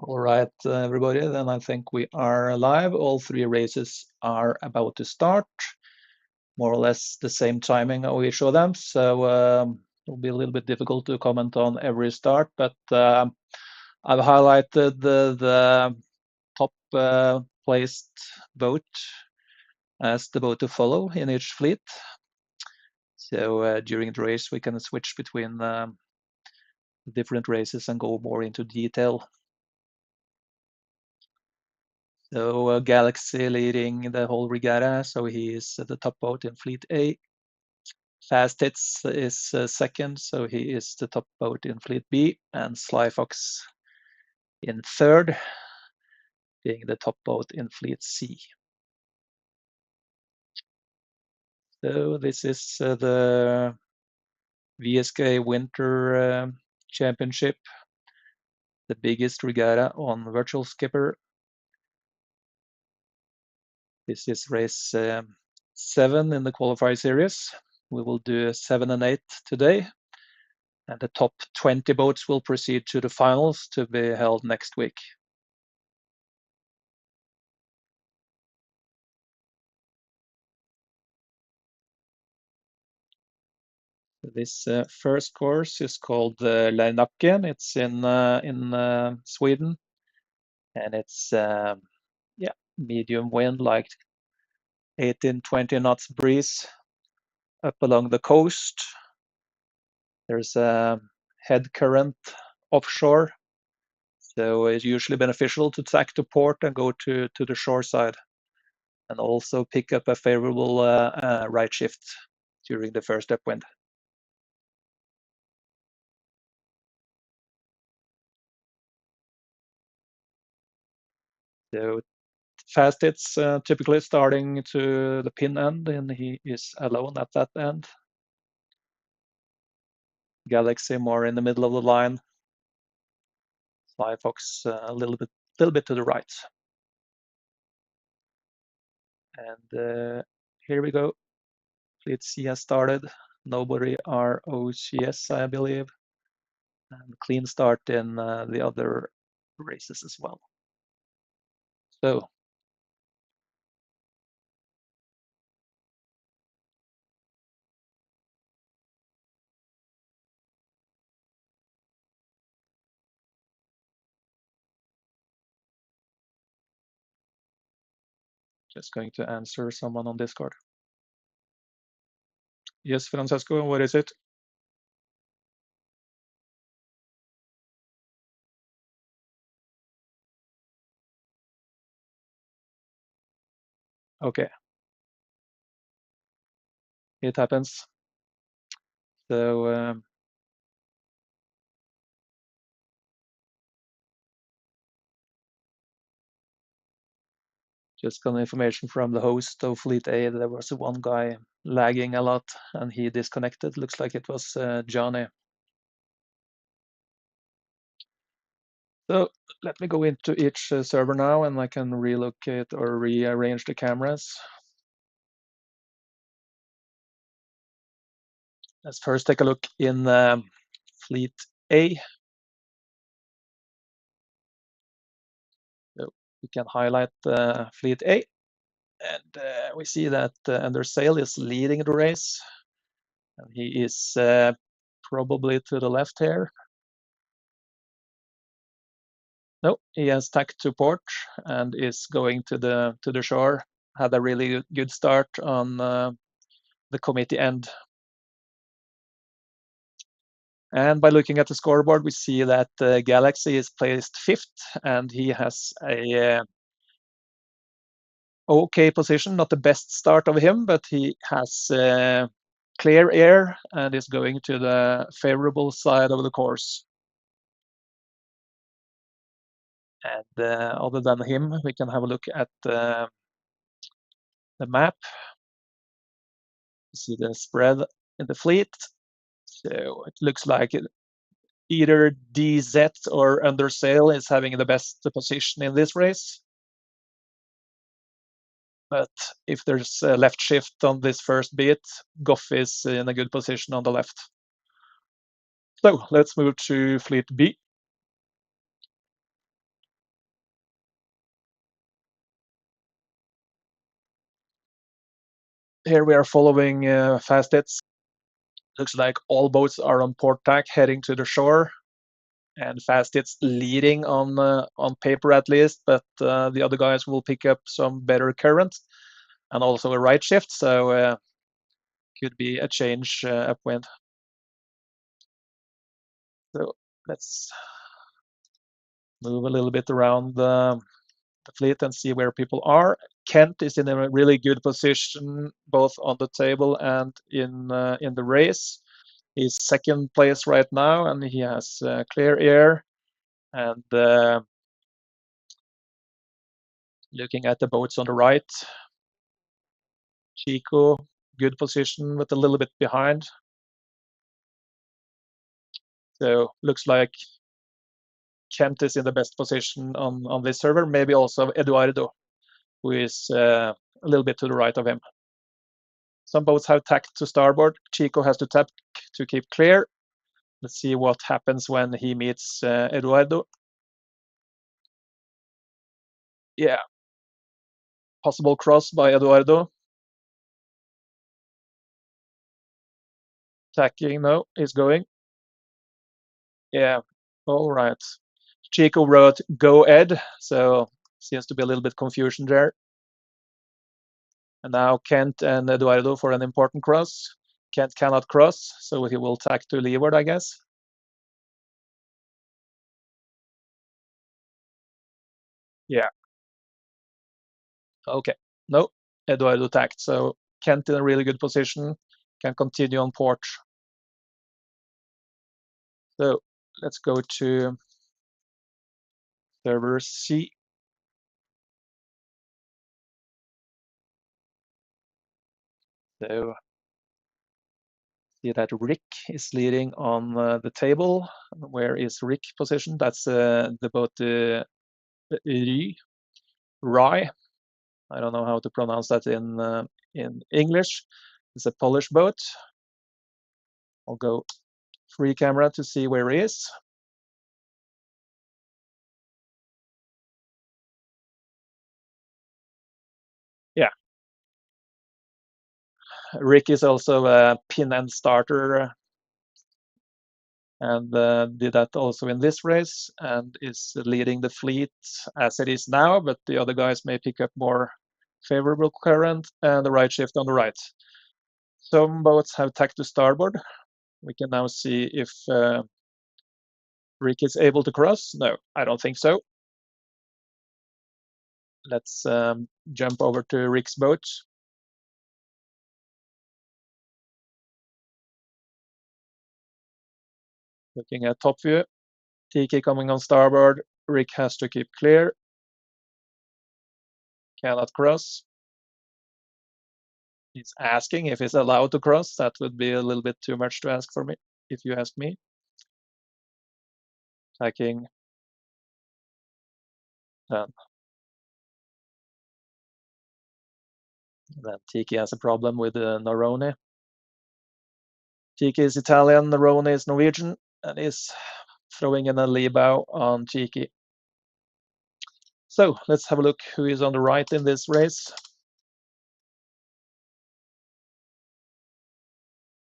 All right, everybody, then I think we are live. All three races are about to start, more or less the same timing of each of them. So it'll be a little bit difficult to comment on every start, but I've highlighted the top placed boat as the boat to follow in each fleet. So during the race, we can switch between different races and go more into detail. So Galaxy leading the whole regatta, so he is the top boat in Fleet A. Fast Hits is second, so he is the top boat in Fleet B, and Sly Fox in third, being the top boat in Fleet C. So this is the VSK Winter Championship, the biggest regatta on Virtual Skipper. This is race 7 in the qualifier series. We will do 7 and 8 today, and the top 20 boats will proceed to the finals to be held next week. This first course is called Lernacken. It's in Sweden, and it's medium wind, like 18-20 knots breeze up along the coast. There's a head current offshore, so it's usually beneficial to tack to port and go to the shore side, and also pick up a favorable right shift during the first upwind. So Fast Hits typically starting to the pin end, and he is alone at that end. Galaxy more in the middle of the line. Sly Fox a little bit to the right. And here we go. Fleet C has started. Nobody ROCS, I believe. And clean start in the other races as well. So just going to answer someone on Discord. Yes, Francesco, what is it? Okay. It happens. So just got information from the host of Fleet A. There was one guy lagging a lot, and he disconnected. Looks like it was Johnny. So let me go into each server now, and I can relocate or rearrange the cameras. Let's first take a look in Fleet A. So we can highlight Fleet A, and we see that Anders Sail is leading the race, and he is probably to the left here. No, he has tacked to port and is going to the shore. Had a really good start on the committee end. And by looking at the scoreboard, we see that Galaxy is placed 5th, and he has a okay position, not the best start of him, but he has clear air and is going to the favorable side of the course. And other than him, we can have a look at the map. You see the spread in the fleet. So it looks like either DZ or Under Sail is having the best position in this race. But if there's a left shift on this first beat, Goff is in a good position on the left. So let's move to Fleet B. Here we are following fast hits. Looks like all boats are on port tack heading to the shore, and fast hits leading on paper at least, but the other guys will pick up some better current and also a right shift, so could be a change upwind. So let's move a little bit around the fleet and see where people are. Kent is in a really good position, both on the table and in the race. He's second place right now, and he has clear air. And looking at the boats on the right, Chico, good position, but a little bit behind. So looks like Kent is in the best position on this server. Maybe also Eduardo, who is a little bit to the right of him. Some boats have tacked to starboard. Chico has to tack to keep clear. Let's see what happens when he meets Eduardo. Yeah, possible cross by Eduardo. Tacking, no, he's going. Yeah, all right. Chico wrote go Ed, so seems to be a little bit confusion there. And now Kent and Eduardo for an important cross. Kent cannot cross, so he will tack to leeward, I guess. Yeah. Okay. No, Eduardo tacked, so Kent in a really good position, can continue on port. So let's go to server C. So see that Rick is leading on the table. Where is Rick positioned? That's the boat Rye. I don't know how to pronounce that in English. It's a Polish boat. I'll go free camera to see where he is. Yeah. Rick is also a pin and starter and did that also in this race and is leading the fleet as it is now, but the other guys may pick up more favorable current and the right shift on the right. Some boats have tacked to starboard. We can now see if Rick is able to cross. No, I don't think so. Let's jump over to Rick's boat. Looking at top view, TK coming on starboard. Rick has to keep clear. Cannot cross. He's asking if he's allowed to cross. That would be a little bit too much to ask for me, if you ask me. Tacking. Done. Then Tiki has a problem with Norone. Tiki is Italian, Norone is Norwegian, and is throwing in a lee bow on Tiki. So let's have a look who is on the right in this race.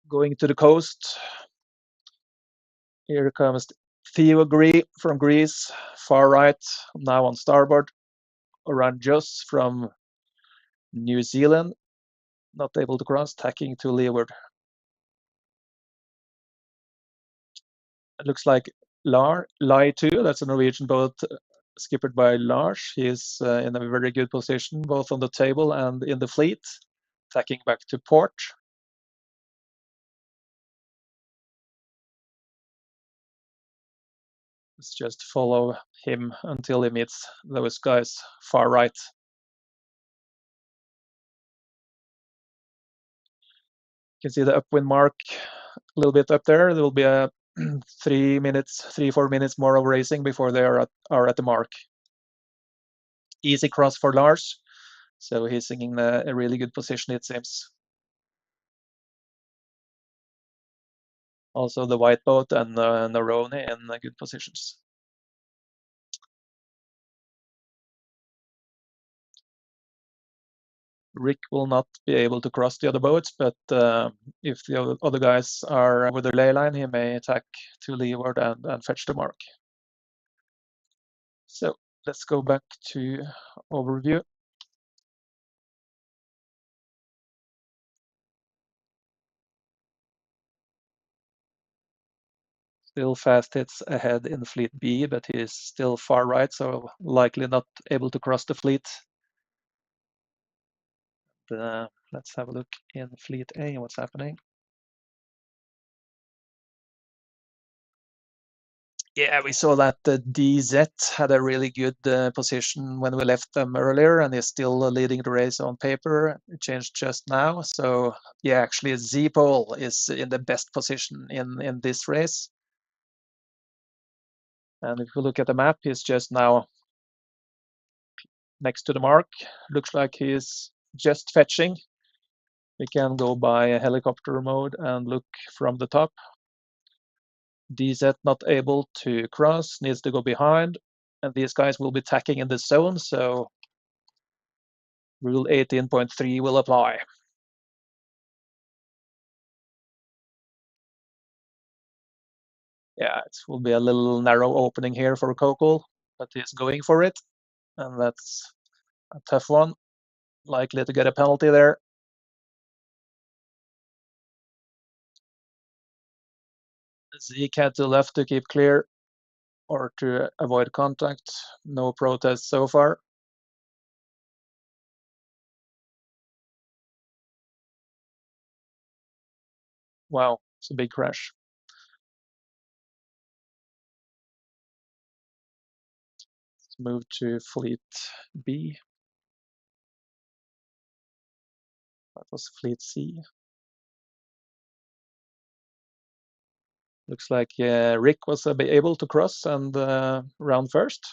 Going to the coast. Here comes Theo from Greece, far right, now on starboard. Oranjos from New Zealand, not able to cross, tacking to leeward. It looks like Lai too, that's a Norwegian boat skippered by Lars. He is in a very good position, both on the table and in the fleet, tacking back to port. Let's just follow him until he meets those guys far right. You can see the upwind mark a little bit up there. There will be a 4 minutes more of racing before they are at the mark. Easy cross for Lars, so he's in a really good position, it seems. Also the white boat and Norone in good positions. Rick will not be able to cross the other boats, but if the other guys are with the ley line, he may attack to leeward and fetch the mark. So let's go back to overview. Still fast hits ahead in fleet B, but he is still far right, so likely not able to cross the fleet. Let's have a look in fleet A and what's happening. Yeah, we saw that the DZ had a really good position when we left them earlier, and is still leading the race on paper. It changed just now, so yeah, actually Z-Pole is in the best position in this race. And if we look at the map, he's just now next to the mark. Looks like he's just fetching. We can go by helicopter mode and look from the top. DZ not able to cross, needs to go behind, and these guys will be tacking in the zone, so rule 18.3 will apply. Yeah, it will be a little narrow opening here for Kokol, but he's going for it, and that's a tough one. Likely to get a penalty there. Zeke had to left to keep clear or to avoid contact. No protests so far. Wow, it's a big crash. Let's move to fleet B. That was fleet C. Looks like Rick was able to cross and round first.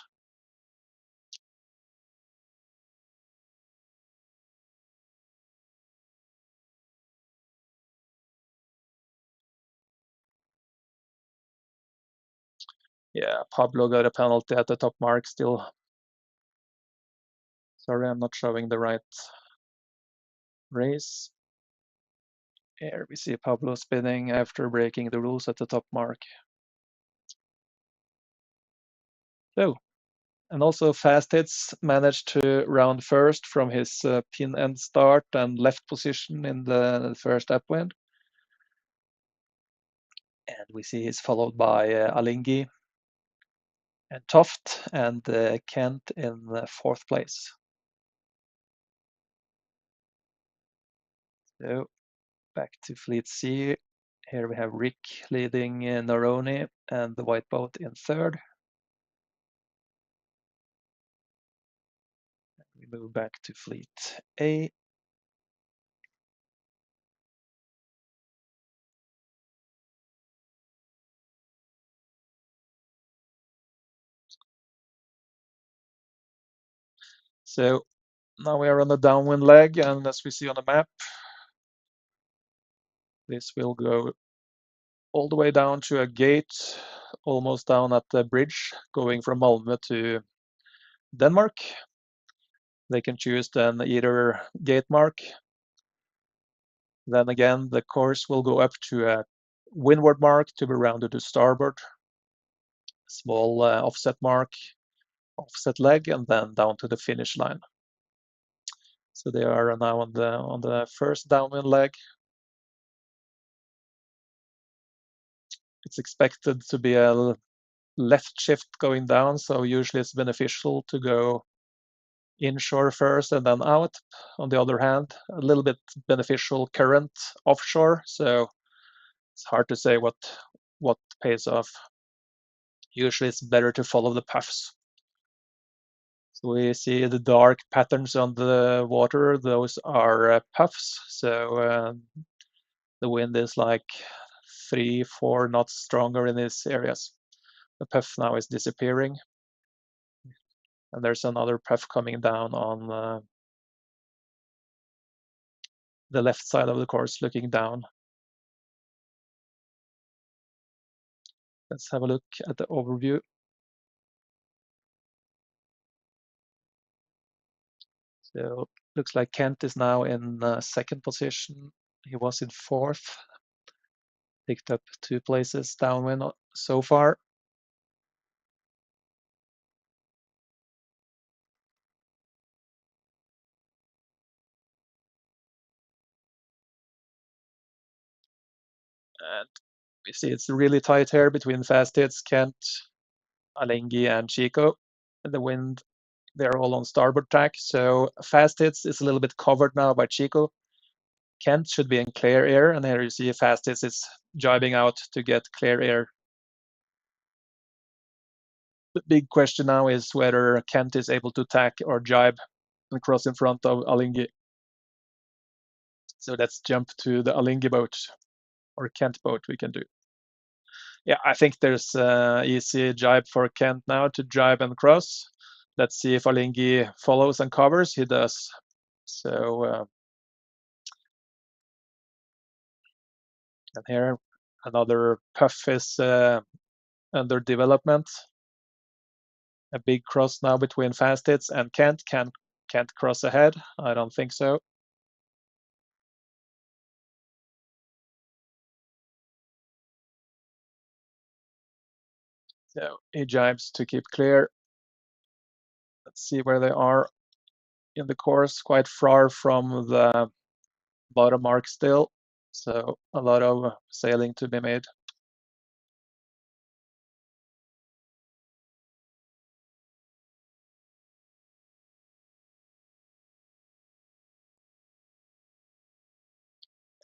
Yeah, Pablo got a penalty at the top mark still. Sorry, I'm not showing the right race. Here we see Pablo spinning after breaking the rules at the top mark. So, and also Fast Hits managed to round first from his pin end start and left position in the first upwind. And we see he's followed by Alingi and Toft and Kent in fourth place. So back to Fleet C. Here we have Rick leading Naroni and the white boat in third. We move back to Fleet A. So now we are on the downwind leg, and as we see on the map, this will go all the way down to a gate, almost down at the bridge, going from Malmö to Denmark. They can choose then either gate mark. Then again, the course will go up to a windward mark to be rounded to starboard, small offset mark, offset leg, and then down to the finish line. So they are now on the first downwind leg. It's expected to be a left shift going down, so usually it's beneficial to go inshore first and then out. On the other hand, a little bit beneficial current offshore, so it's hard to say what pays off. Usually it's better to follow the puffs. So we see the dark patterns on the water, those are puffs, so the wind is like 3-4 knots stronger in these areas. The puff now is disappearing, and there's another puff coming down on the left side of the course looking down. Let's have a look at the overview. So Looks like Kent is now in second position. He was in fourth, picked up 2 places downwind so far. And we see it's really tight here between fast hits, Kent, Alinghi, and Chico. And the wind, they're all on starboard tack. So fast hits is a little bit covered now by Chico. Kent should be in clear air, and here you see fast hits is jibing out to get clear air. The big question now is whether Kent is able to tack or jibe and cross in front of Alinghi. So let's jump to the Alinghi boat or Kent boat we can do. Yeah, I think there's easy jibe for Kent now to jibe and cross. Let's see if Alinghi follows and covers. He does. So, and here another puff is under development. A big cross now between fast hits and Kent. Can't cross ahead. I don't think so. So he jibes to keep clear. Let's see where they are in the course. Quite far from the bottom mark still. So a lot of sailing to be made.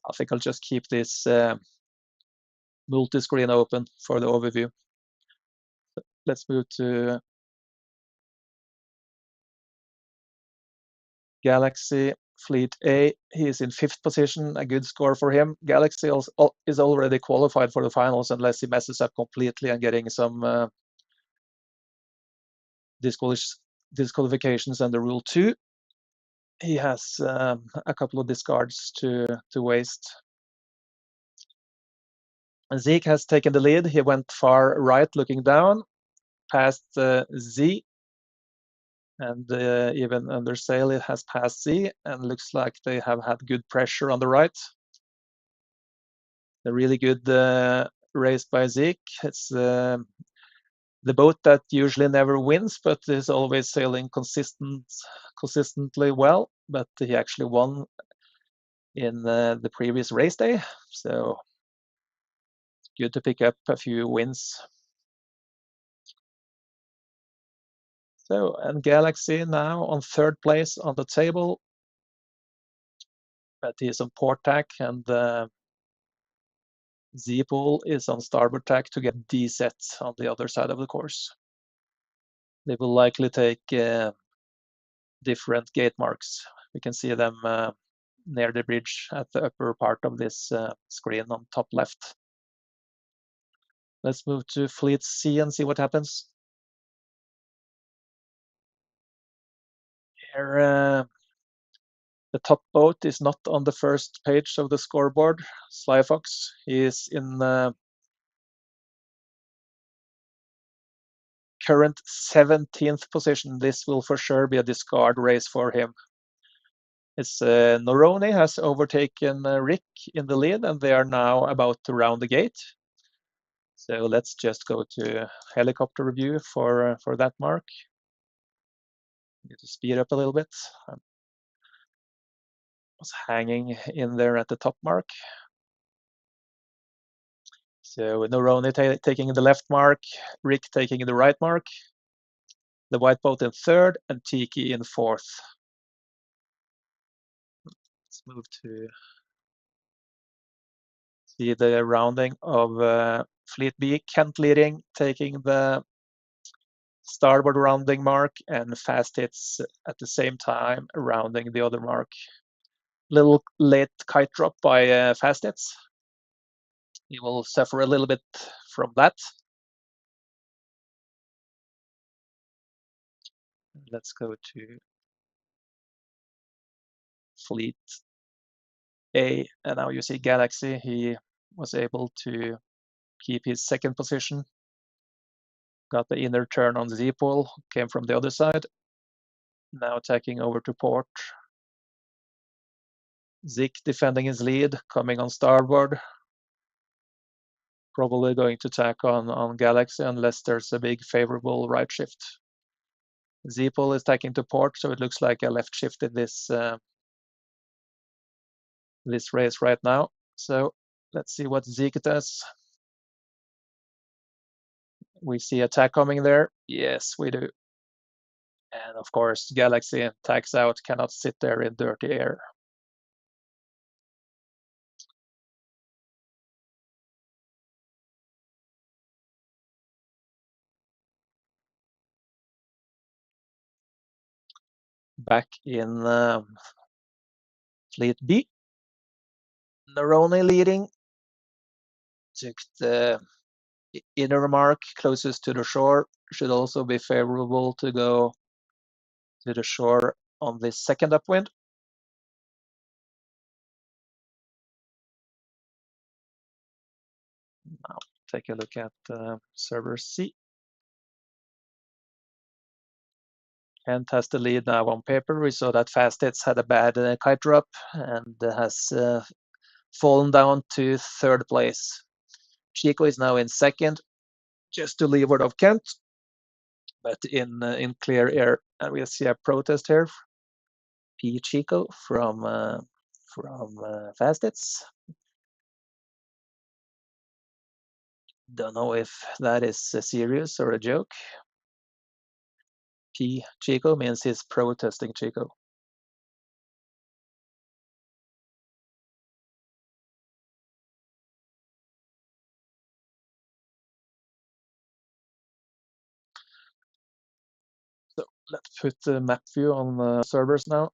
I think I'll just keep this multi-screen open for the overview. Let's move to Galaxy Fleet A. He is in 5th position, a good score for him. Galaxy is already qualified for the finals unless he messes up completely and getting some disqualifications under Rule 2. He has a couple of discards to waste. Zeke has taken the lead. He went far right looking down, past Z, and even under sail it has passed Z, and looks like they have had good pressure on the right. A really good race by Zeke. It's the boat that usually never wins, but is always sailing consistently well. But he actually won in the previous race day, so it's good to pick up a few wins. So, and Galaxy now on 3rd place on the table, but he's on port tack, and Z-Pool is on starboard tack to get D set on the other side of the course. They will likely take different gate marks. We can see them near the bridge at the upper part of this screen on top left. Let's move to Fleet C and see what happens. Here, the top boat is not on the first page of the scoreboard. Sly Fox, he is in current 17th position. This will for sure be a discard race for him. It's Noroni has overtaken Rick in the lead, and they are now about to round the gate. So let's just go to helicopter review for that mark. Need to speed up a little bit. I was hanging in there at the top mark. So Noroni taking the left mark, Rick taking the right mark, the white boat in 3rd, and Tiki in 4th. Let's move to see the rounding of Fleet B. Kent leading, taking the starboard rounding mark, and fast hits at the same time rounding the other mark. Little late kite drop by fast hits. He will suffer a little bit from that. Let's go to Fleet A, and now you see Galaxy. He was able to keep his 2nd position. Got the inner turn on the Z-Pool, came from the other side. Now tacking over to port. Zik defending his lead, coming on starboard. Probably going to tack on Galaxy unless there's a big favorable right shift. Zeepel is tacking to port, so it looks like a left shift in this race right now. So let's see what Zik does. We see a tack coming there. Yes, we do. And of course, Galaxy tacks out, cannot sit there in dirty air. Back in Fleet B, Nerone leading. Took the inner mark closest to the shore. Should also be favorable to go to the shore on this second upwind. Now take a look at server C. Kent has the lead now on paper. We saw that Fast Hits had a bad kite drop and has fallen down to third place. Chico is now in second, just to leeward of Kent, but in clear air. And we'll see a protest here. P. Chico from Fast Hits. Don't know if that is serious or a joke. P. Chico means he's protesting Chico. So let's put the map view on the servers now.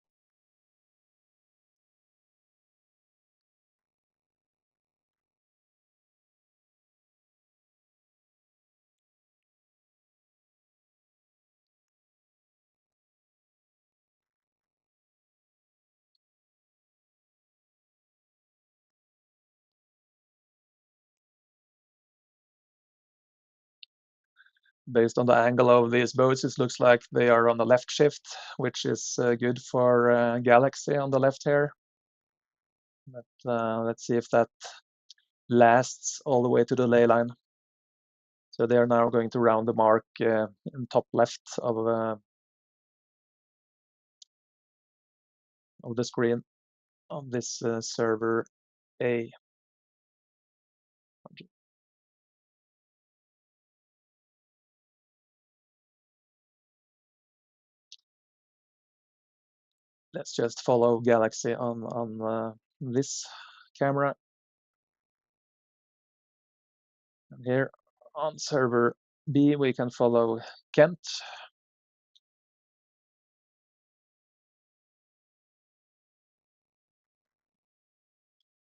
Based on the angle of these boats, it looks like they are on the left shift, which is good for Galaxy on the left here. But let's see if that lasts all the way to the ley line. So they are now going to round the mark in top left of the screen on this server A. Let's just follow Galaxy on this camera. And here on server B, we can follow Kent.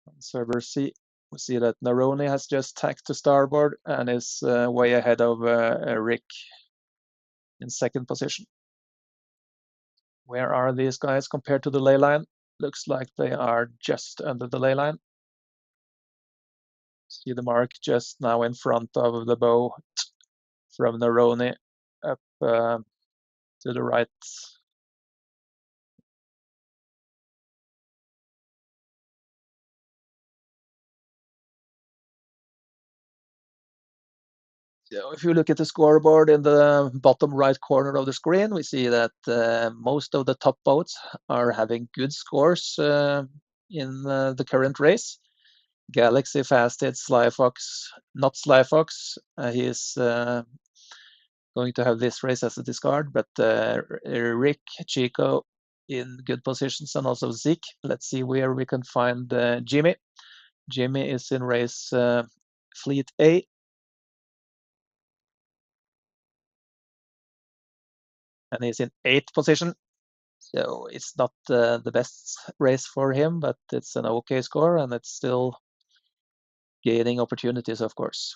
On server C, we see that Nerone has just tacked to starboard and is way ahead of Rick in second position. Where are these guys compared to the ley line? Looks like they are just under the ley line. See the mark just now in front of the bow from Nerone up to the right. So if you look at the scoreboard in the bottom right corner of the screen, we see that most of the top boats are having good scores in the current race. Galaxy, Fasted, Slyfox, not Slyfox. He is going to have this race as a discard, but Rick, Chico in good positions, and also Zeke. Let's see where we can find Jimmy. Jimmy is in race Fleet A. And he's in 8th position. So it's not the best race for him, but it's an okay score, and it's still gaining opportunities, of course.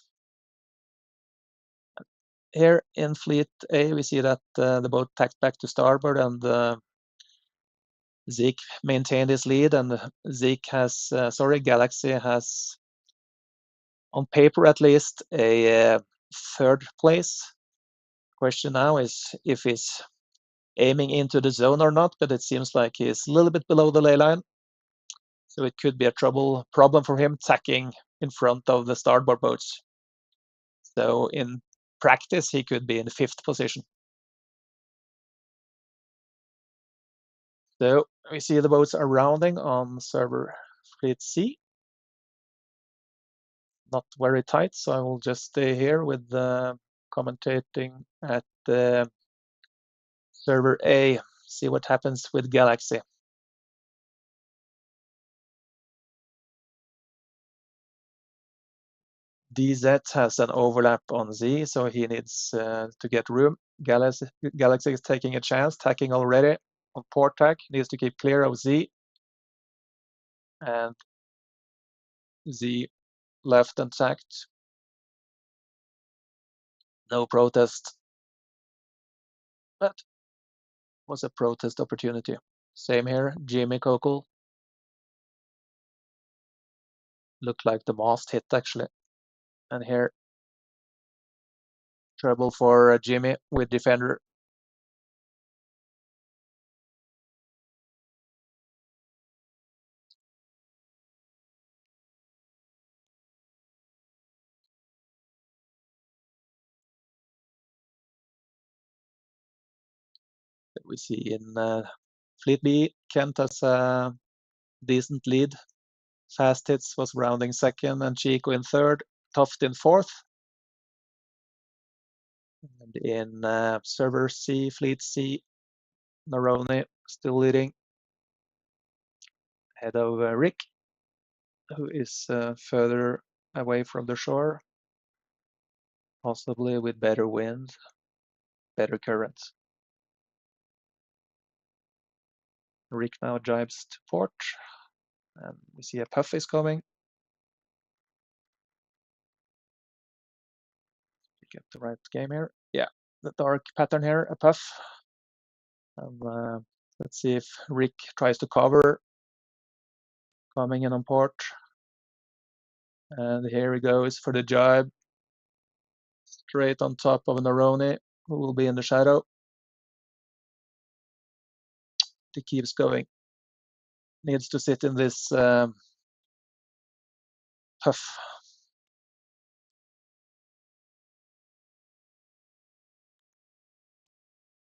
Here in Fleet A, we see that the boat tacked back to starboard, and Zeke maintained his lead, and Galaxy has, on paper at least, a third place. Question now is if he's aiming into the zone or not, but it seems like he's a little bit below the ley line. So it could be a problem for him tacking in front of the starboard boats. So in practice, he could be in 5th position. So we see the boats are rounding on server fleet C. Not very tight, so I will just stay here with commentating at server A, see what happens with Galaxy. DZ has an overlap on Z, so he needs to get room. Galaxy is taking a chance, tacking already on port tack, needs to keep clear of Z. And Z left and tacked. No protest. That was a protest opportunity. Same here, Jimmy Cockle. Looked like the mast hit actually. And here, trouble for Jimmy with defender. We see in Fleet B, Kent has a decent lead. Fast Hits was rounding 2nd and Chico in 3rd, Tuft in 4th. And in server C, Fleet C, Naroni still leading ahead of Rick, who is further away from the shore, possibly with better wind, better current. Rick now jibes to port, and we see a puff is coming. Get the right game here. Yeah, the dark pattern here, a puff. And let's see if Rick tries to cover. Coming in on port. And here he goes for the jibe. Straight on top of Naroni, who will be in the shadow. He keeps going. Needs to sit in this puff.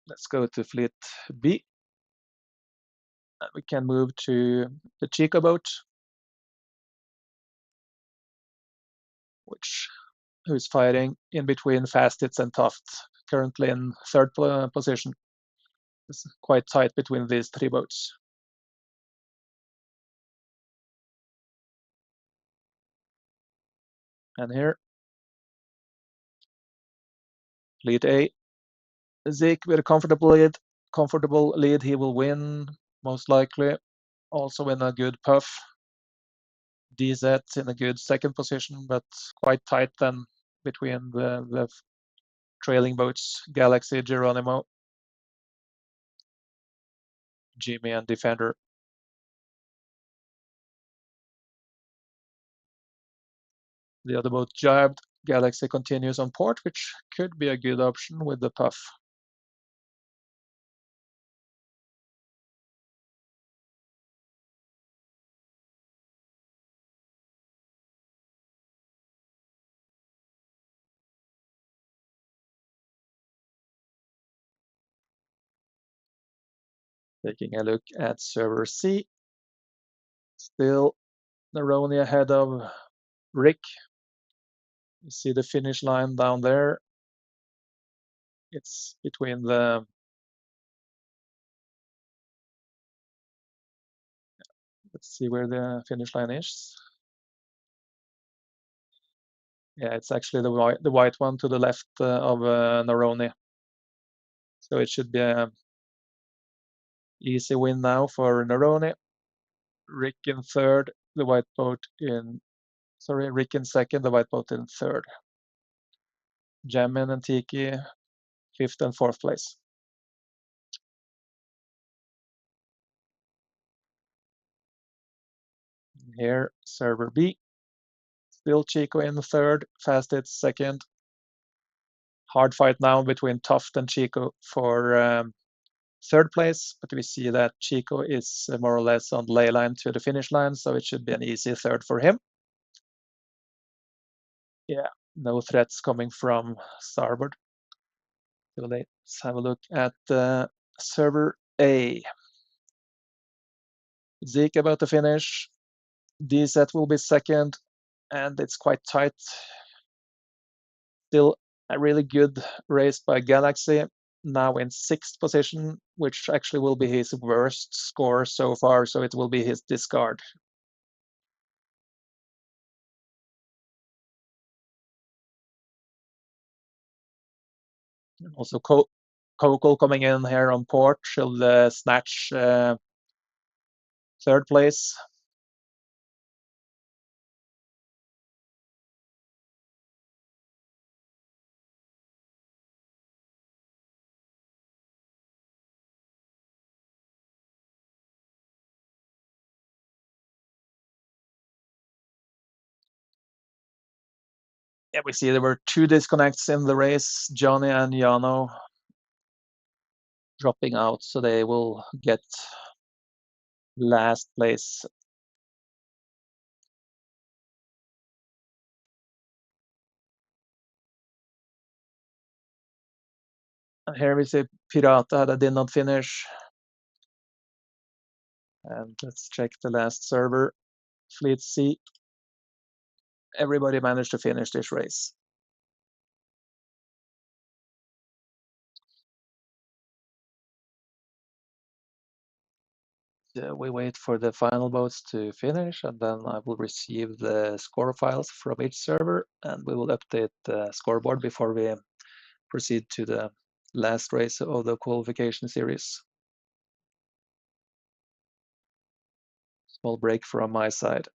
Let's go to Fleet B. And we can move to the Chico boat, who's fighting in between Fastits and Tuft, currently in 3rd position. It's quite tight between these 3 boats. And here, Fleet A. Zeke with a comfortable lead, he will win, most likely. Also in a good puff. DZ in a good 2nd position, but quite tight then between the trailing boats, Galaxy, Geronimo, Jimmy, and Defender. The other boat jibed. Galaxy continues on port, which could be a good option with the puff. Taking a look at server C. Still Naroni ahead of Rick. You see the finish line down there. It's between the let's see where the finish line is. Yeah, it's actually the white one to the left of Naroni. So it should be a easy win now for Naroni. Rick in 3rd, the white boat in Rick in 2nd, the white boat in 3rd. Jamin and Tiki 5th and 4th place. Here, server B. Still Chico in 3rd, Fastest 2nd. Hard fight now between Tuft and Chico for third place, but we see that Chico is more or less on ley line to the finish line, so it should be an easy third for him. Yeah, no threats coming from starboard. So let's have a look at server A. Zeke about to finish. DZ will be second, and it's quite tight. Still a really good race by Galaxy, now in 6th position, which actually will be his worst score so far, so it will be his discard. Also, Coco coming in here on port, she'll snatch 3rd place. Yeah, we see there were 2 disconnects in the race, Johnny and Yano dropping out, so they will get last place. And here we see Pirata that did not finish. And let's check the last server, Fleet C. Everybody managed to finish this race. We wait for the final boats to finish, and then I will receive the score files from each server, and we will update the scoreboard before we proceed to the last race of the qualification series. Small break from my side.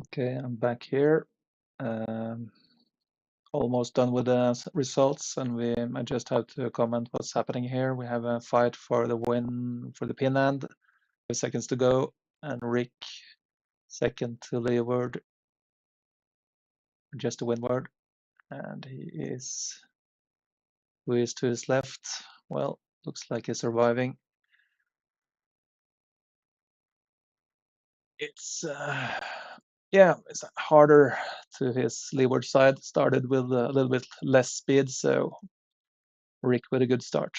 Okay, I'm back here. Um, Almost done with the results, and I just have to comment what's happening here. We have a fight for the win for the pin end. 5 seconds to go, and Rick second to leeward, just to windward, and who is to his left? Well, looks like he's surviving. It's yeah, it's harder to his leeward side. Started with a little bit less speed, so Rick with a good start.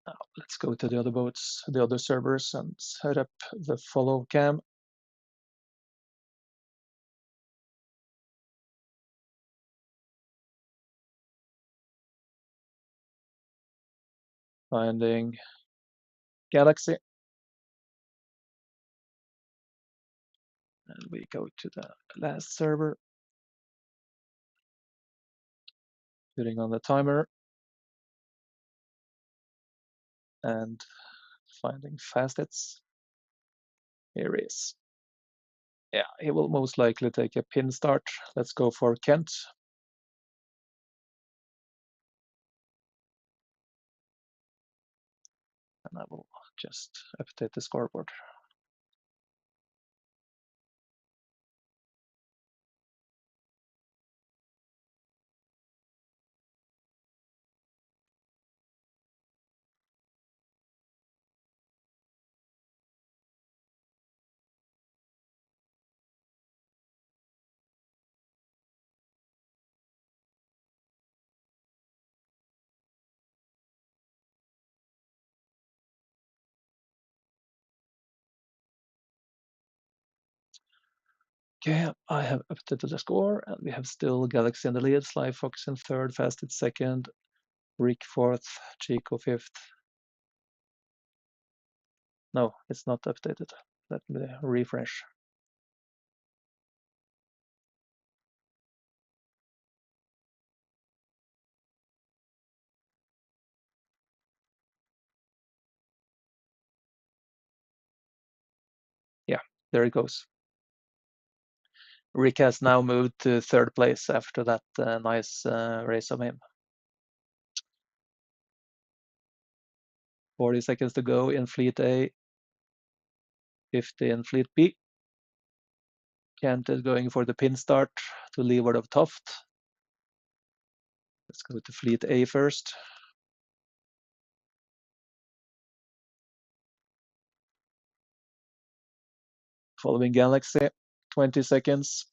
Now let's go to the other boats, the other servers, and set up the follow cam. Finding Galaxy. And we go to the last server. Putting on the timer. And finding Facets. Here he is. Yeah, he will most likely take a pin start. Let's go for Kent. And I will just update the scoreboard. Okay, I have updated the score, and we have still Galaxy in the lead, Sly Fox in third, Fasted second, Rick fourth, Chico fifth. No, it's not updated. Let me refresh. Yeah, there it goes. Rick has now moved to third place after that nice race of him. 40 seconds to go in Fleet A, 50 in Fleet B. Kent is going for the pin start to leeward of Toft. Let's go to Fleet A first. Following Galaxy, 20 seconds.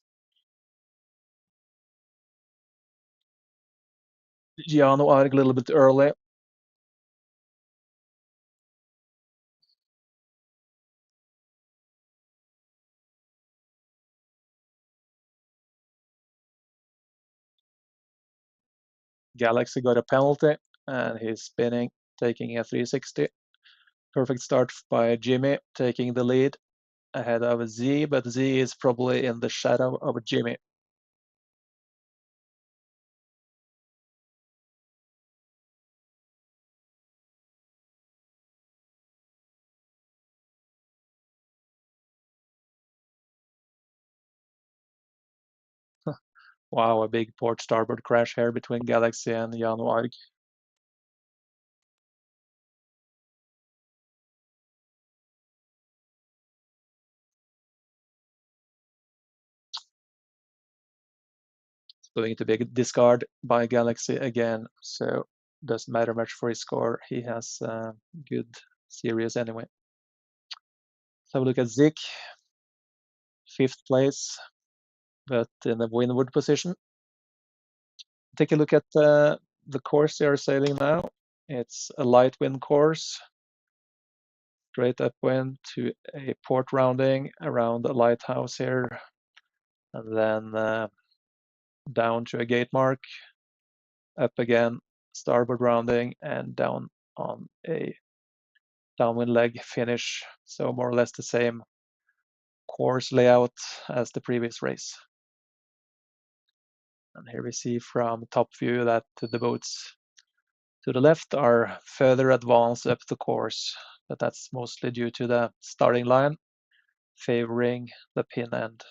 Giano Arg a little bit early. Galaxy got a penalty, and he's spinning, taking a 360. Perfect start by Jimmy, taking the lead ahead of Z, but Z is probably in the shadow of Jimmy. Wow, a big port starboard crash here between Galaxy and Jan Arg. It's going to be a discard by Galaxy again, so doesn't matter much for his score. He has good series anyway. Let's have a look at Zik, 5th place, but in the windward position. Take a look at the course they are sailing now. It's a light wind course, straight upwind to a port rounding around the lighthouse here, and then down to a gate mark, up again, starboard rounding, and down on a downwind leg finish. So more or less the same course layout as the previous race. And here we see from top view that the boats to the left are further advanced up the course, but that's mostly due to the starting line. favoring the pin end.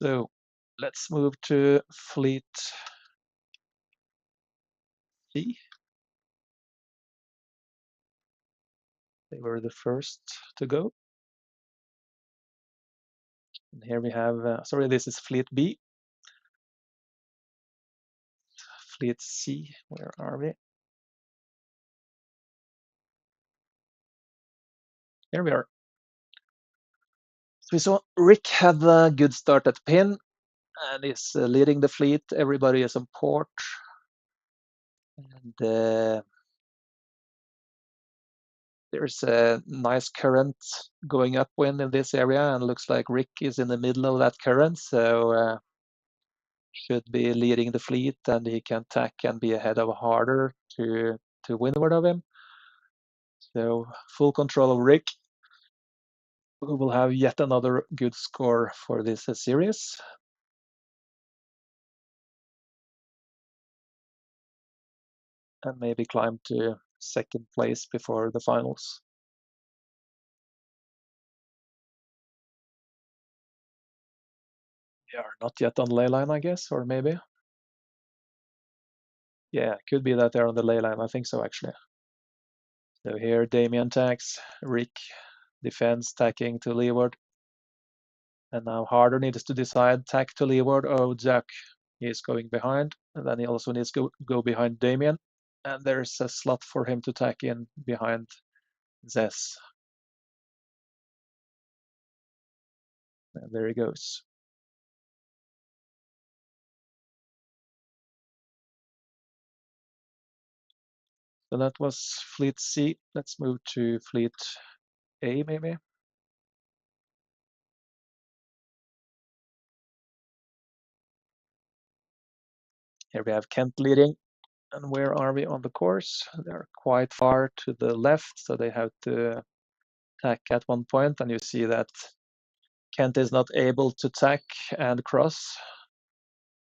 So let's move to fleet C. They were the first to go. And here we have, sorry, this is fleet B. Fleet C, where are we? Here we are. So we saw Rick had a good start at pin and is leading the fleet. Everybody is on port. And there's a nice current going upwind in this area, and looks like Rick is in the middle of that current, so should be leading the fleet, and he can tack and be ahead of Harder to windward of him. So full control of Rick, who will have yet another good score for this series. And maybe climb to second place before the finals. They are not yet on ley line, I guess, or maybe. Yeah, could be that they're on the ley line. I think so, actually. So here Damien tacks, Rick defends, tacking to leeward. And now Harder needs to decide, tack to leeward. Oh, Jack, he is going behind. And then he also needs to go behind Damien. And there's a slot for him to tack in behind Zess. And there he goes. So that was Fleet C. Let's move to Fleet A, maybe. Here we have Kent leading. And where are we on the course? They're quite far to the left, so they have to tack at one point, and you see that Kent is not able to tack and cross.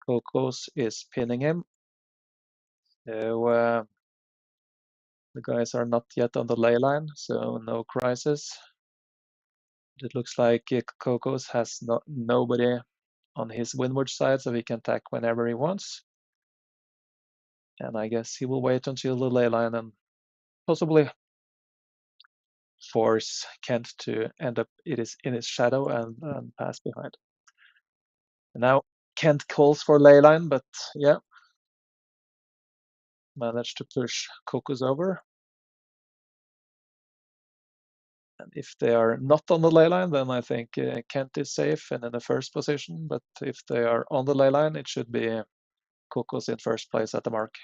Kokos is pinning him. So the guys are not yet on the ley line, so no crisis. It looks like Kokos has nobody on his windward side, so he can tack whenever he wants. And I guess he will wait until the ley line and possibly force Kent to end up in his shadow and pass behind. And now Kent calls for ley line, but yeah, managed to push Kokos over. And if they are not on the ley line, then I think Kent is safe and in the first position. But if they are on the ley line, it should be Kokos in first place at the mark.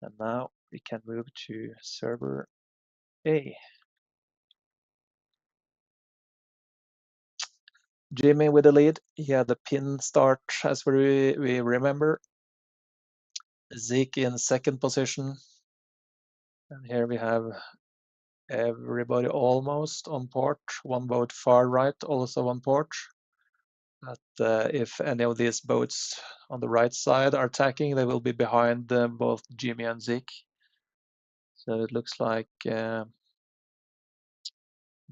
And now we can move to server A. Jimmy with the lead. He had the pin start, as we remember. Zeke in second position. And here we have everybody almost on port. One boat far right, also on port. But if any of these boats on the right side are tacking, they will be behind both Jimmy and Zeke. So it looks like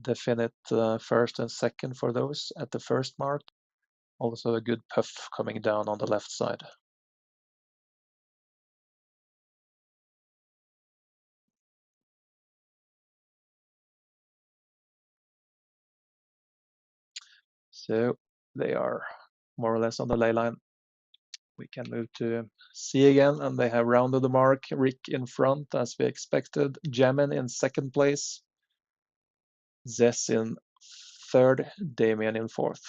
definite first and second for those at the first mark. Also a good puff coming down on the left side. So they are more or less on the ley line. We can move to C again, and they have rounded the mark. Rick in front, as we expected. Jamin in second place. Zess in third. Damien in fourth.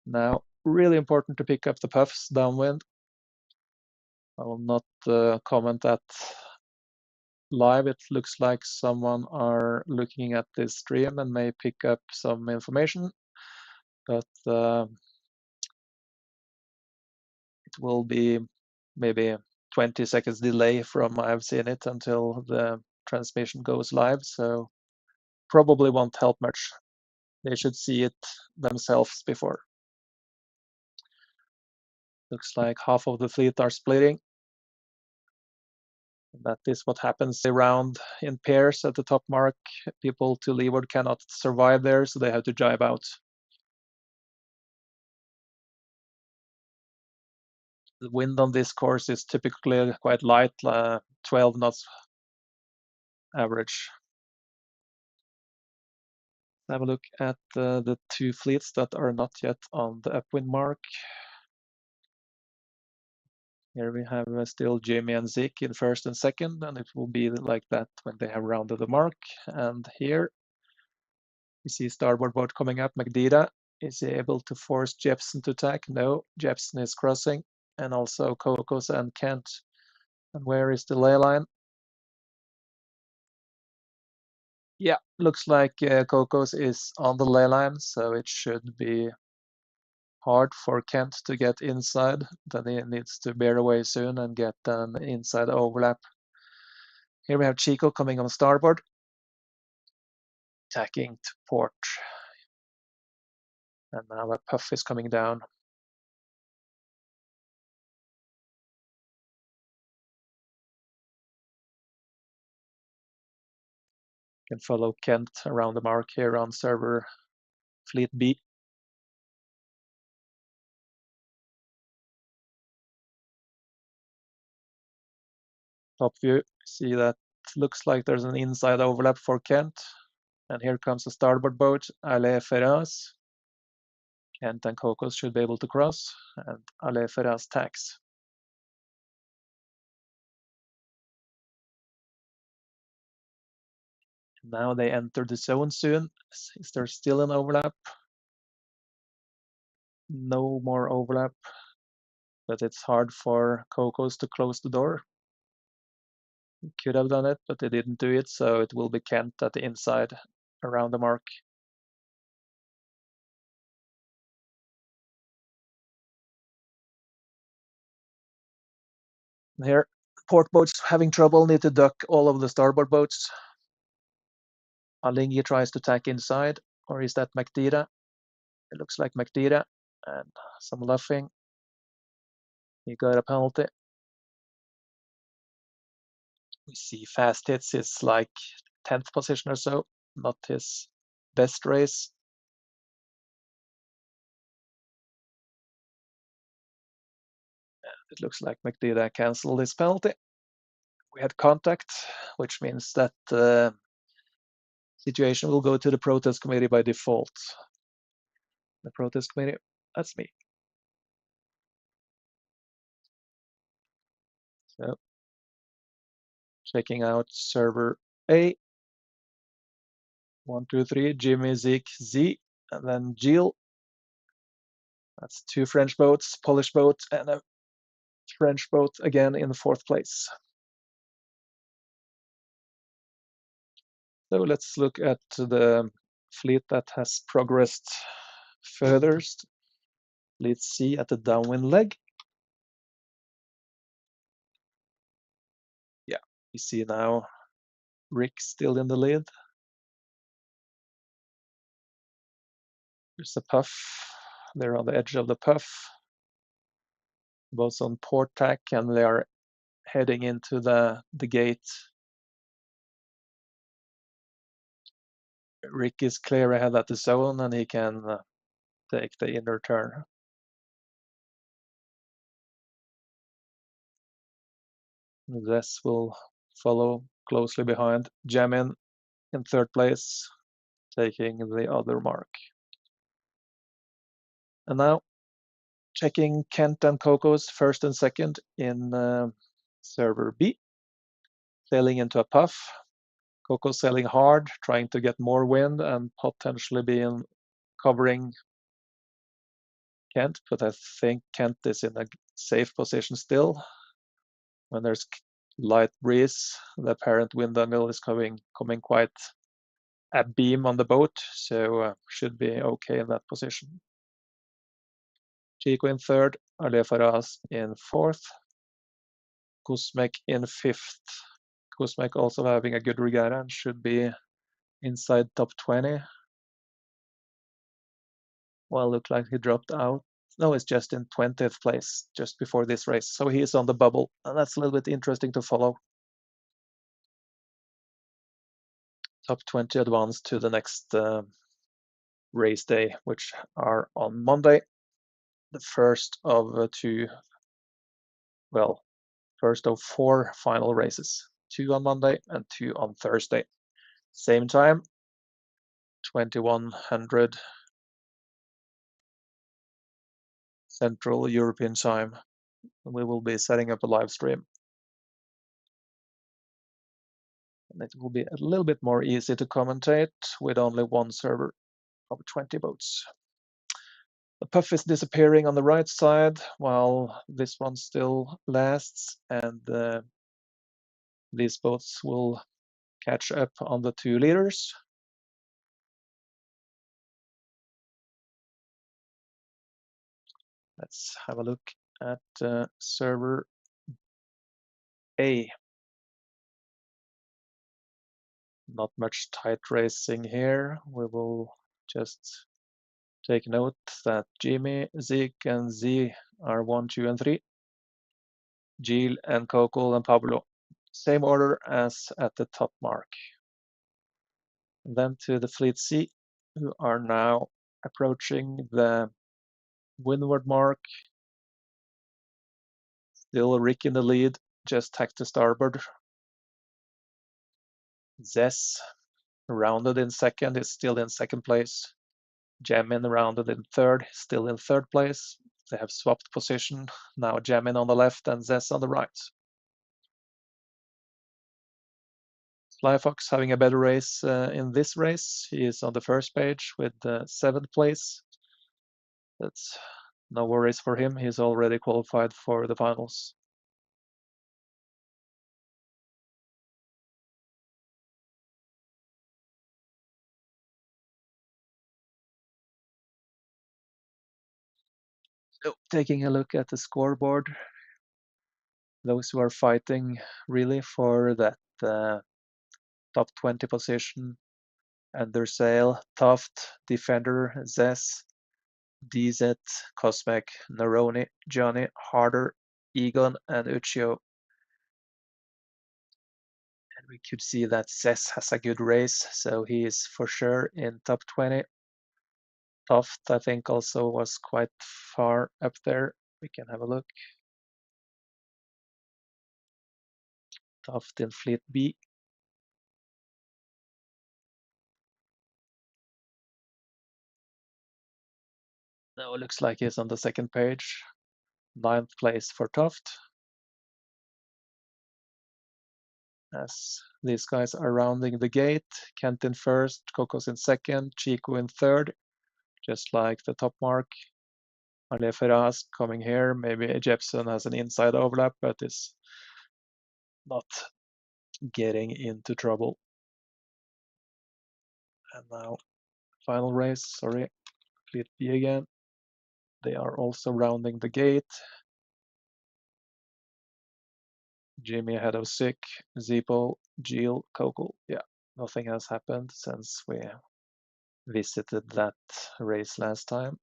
Now, really important to pick up the puffs downwind. I will not comment that live. It looks like someone are looking at this stream and may pick up some information, but it will be maybe 20 seconds delay from I've seen it until the transmission goes live, so probably won't help much. They should see it themselves before. Looks like half of the fleet are splitting. That is what happens around in pairs at the top mark. People to leeward cannot survive there, so they have to jibe out. The wind on this course is typically quite light, 12 knots average. Have a look at the two fleets that are not yet on the upwind mark. Here we have still Jimmy and Zeke in first and second, and it will be like that when they have rounded the mark. And here we see starboard boat coming up, Magdira. Is he able to force Jepson to attack? No, Jepson is crossing, and also Kokos and Kent. And where is the ley line? Yeah, looks like Kokos is on the ley line, so it should be hard for Kent to get inside. Then he needs to bear away soon and get an inside overlap. Here we have Chico coming on starboard, tacking to port. And now a puff is coming down. Can follow Kent around the mark here on server Fleet B. Top view, see that looks like there's an inside overlap for Kent. And here comes the starboard boat, Ale Ferraz. Kent and Kokos should be able to cross, and Ale Ferraz tacks. Now they enter the zone soon. Is there still an overlap? No more overlap, but it's hard for Kokos to close the door. He could have done it, but they didn't do it, so it will be Kent at the inside around the mark. Here, port boats having trouble, need to duck all of the starboard boats. Alingi tries to tack inside, or is that Magdira? It looks like Magdira, and some luffing. He got a penalty. We see fast hits is like 10th position or so, not his best race. It looks like Magdira canceled his penalty. We had contact, which means that the situation will go to the protest committee by default. The protest committee, that's me. So, checking out server A. 1, 2, 3, Jimmy, Zeke, Z, and then Jill. That's two French boats, Polish boat, and a French boat again in the fourth place. So let's look at the fleet that has progressed furthest. Let's see at the downwind leg. Yeah, you see now Rick still in the lead. There's a puff. They're on the edge of the puff. Both on port tack, and they are heading into the gate. Rick is clear ahead at the zone, and he can take the inner turn. This will follow closely behind. Jamin in third place, taking the other mark. And now checking Kent and Kokos first and second in server B. Sailing into a puff. Kokos sailing hard, trying to get more wind and potentially being covering Kent, but I think Kent is in a safe position still. When there's light breeze, the apparent wind angle is coming quite abeam on the boat, so should be okay in that position. Chico in third, Ale Faraz in fourth. Kuzmek in fifth. Kuzmek also having a good regatta and should be inside top 20. Well, looked like he dropped out. No, it's just in 20th place just before this race. So he is on the bubble, and that's a little bit interesting to follow. Top 20 advanced to the next race day, which are on Monday, the first of first of 4 final races. 2 on Monday and 2 on Thursday. Same time, 2100 Central European time. We will be setting up a live stream. And it will be a little bit more easy to commentate with only one server of 20 boats. The puff is disappearing on the right side while this one still lasts, and these boats will catch up on the 2 leaders. Let's have a look at server A. Not much tight racing here. We will just take note that Jimmy, Zeke, and Z are 1, 2, and 3. Jill and Coco and Pablo. Same order as at the top mark. And then to the Fleet C, who are now approaching the windward mark. Still Rick in the lead, just tacked to starboard. Zess, rounded in second, is still in second place. Jamin rounded in third, still in third place. They have swapped position. Now Jamin on the left and Zess on the right. Flyfox having a better race in this race. He is on the first page with 7th place. That's no worries for him. He's already qualified for the finals. So taking a look at the scoreboard, those who are fighting really for that top 20 position: Under Sail, Toft, Defender, Zess, DZ, Cosmic, Neroni, Johnny, Harder, Egon, and Uchiyo. And we could see that Zess has a good race, so he is for sure in top 20. Toft, I think, also was quite far up there. We can have a look. Toft in Fleet B. Now it looks like he's on the second page. 9th place for Toft. As these guys are rounding the gate, Kent in first, Kokos in second, Chico in third, just like the top mark. Ale Ferraz coming here. Maybe Jepson has an inside overlap, but is not getting into trouble. And now, final race, sorry, Fleet B again. They are also rounding the gate. Jimmy ahead of Sick, Zipo, Jill, Coco. Yeah, nothing has happened since we visited that race last time.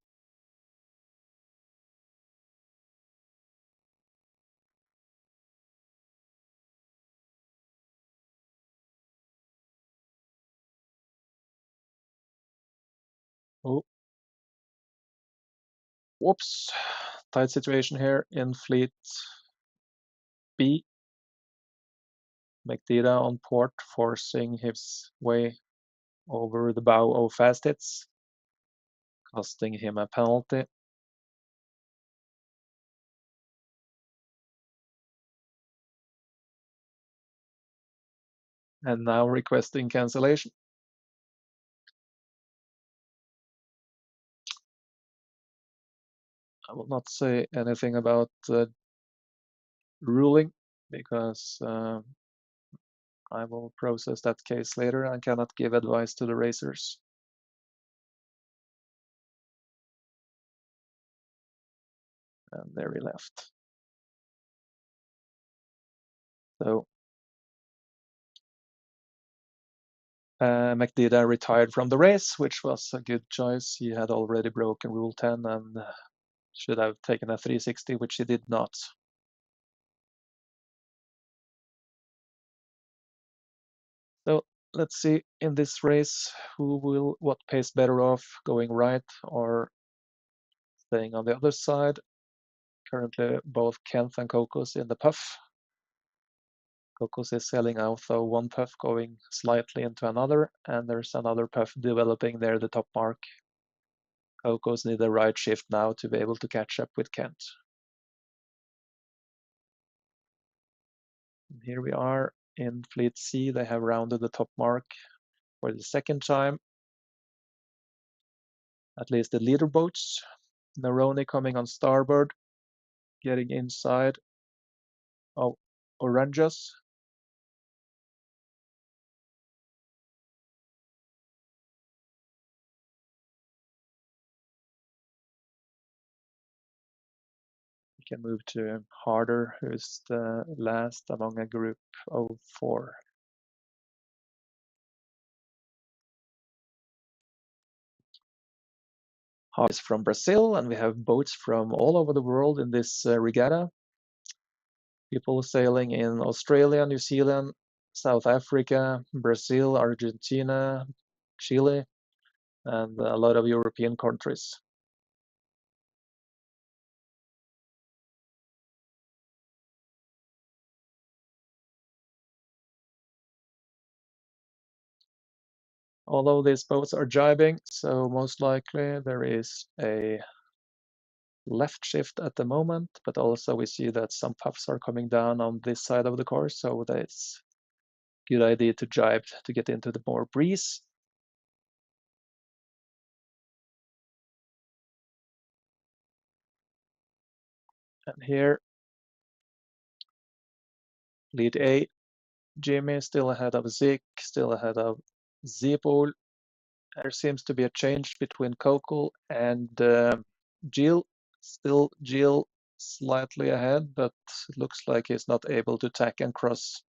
Oh, whoops, tight situation here in Fleet B. McDida on port, forcing his way over the bow of Fast Hits, costing him a penalty. And now requesting cancellation. I will not say anything about the ruling because I will process that case later and cannot give advice to the racers. And there he left. So McDida retired from the race, which was a good choice. He had already broken Rule 10 and should have taken a 360, which he did not. So let's see in this race what pays better off, going right or staying on the other side. Currently, both Kent and Cocos in the puff. Cocos is selling out, though one puff going slightly into another, and there's another puff developing near the top mark. Cocos need a right shift now to be able to catch up with Kent. And here we are in Fleet C. They have rounded the top mark for the second time. At least the leader boats. Neroni coming on starboard, getting inside of Oranges. We can move to Harder, who's the last among a group of 4. Harder is from Brazil, and we have boats from all over the world in this regatta. People sailing in Australia, New Zealand, South Africa, Brazil, Argentina, Chile, and a lot of European countries. Although these boats are jibing, so most likely there is a left shift at the moment, but also we see that some puffs are coming down on this side of the course, so that's a good idea to jibe to get into the more breeze. And here, lead A, Jimmy still ahead of Zik, still ahead of Zipol. There seems to be a change between Coco and Jill. Still Jill slightly ahead, but it looks like he's not able to tack and cross.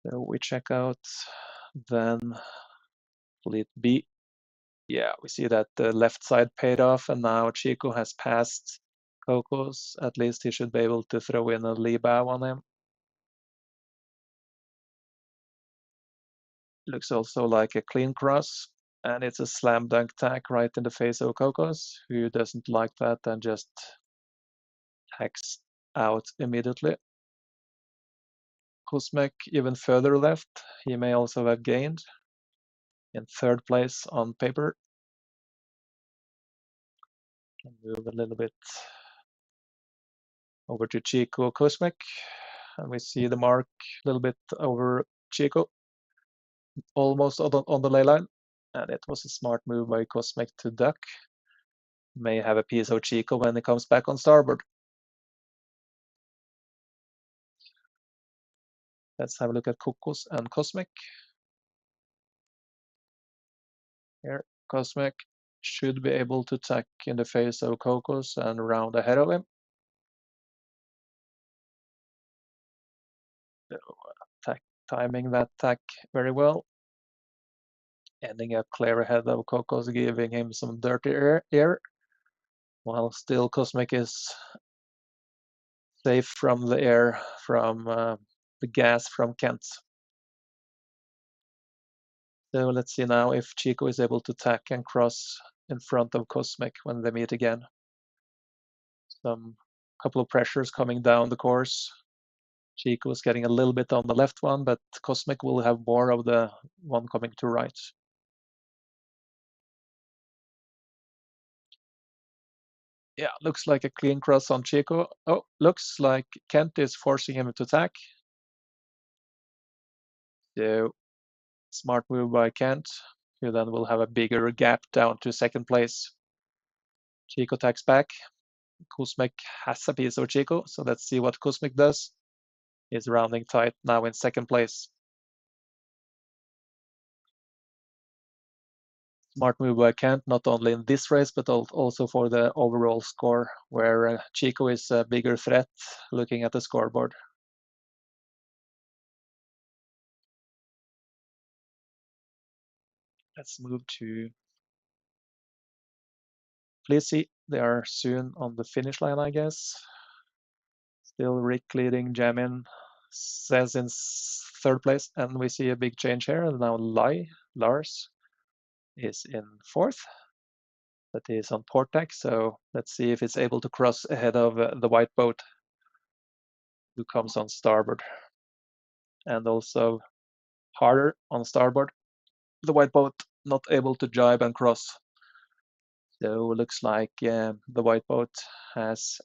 So we check out then Fleet B. Yeah, we see that the left side paid off, and now Chico has passed Cocos. At least he should be able to throw in a lee bow on him. Looks also like a clean cross, and it's a slam dunk tack right in the face of Cocos, who doesn't like that and just tacks out immediately. Kuzmek even further left. He may also have gained in 3rd place on paper. Can move a little bit over to Chico Kuzmek, and we see the mark a little bit over Chico, almost on the ley line, and it was a smart move by Kuzmek to duck. May have a piece of Chico when he comes back on starboard. Let's have a look at Cocos and Kuzmek. Here, Kuzmek should be able to tack in the face of Cocos and round ahead of him. Timing that tack very well. Ending up clear ahead of Cocos, giving him some dirty air, while still Cosmic is safe from the air from the gas from Kent. So let's see now if Chico is able to tack and cross in front of Cosmic when they meet again. Some couple of pressures coming down the course. Chico is getting a little bit on the left one, but Cosmic will have more of the one coming to right. Yeah, looks like a clean cross on Chico. Oh, looks like Kent is forcing him to tack. So smart move by Kent, who then will have a bigger gap down to 2nd place. Chico tacks back. Kuzmek has a piece of Chico, so let's see what Kuzmek does. He's rounding tight now in 2nd place. Smart move by Kent, not only in this race, but also for the overall score, where Chico is a bigger threat looking at the scoreboard. Let's move to Fleecy. They are soon on the finish line, I guess. Still Rick leading, Jamin says in third place, and we see a big change here. And now Lars is in fourth, but he is on port deck. So let's see if it's able to cross ahead of the white boat who comes on starboard. And also harder on starboard. The white boat not able to jibe and cross. So it looks like the white boat has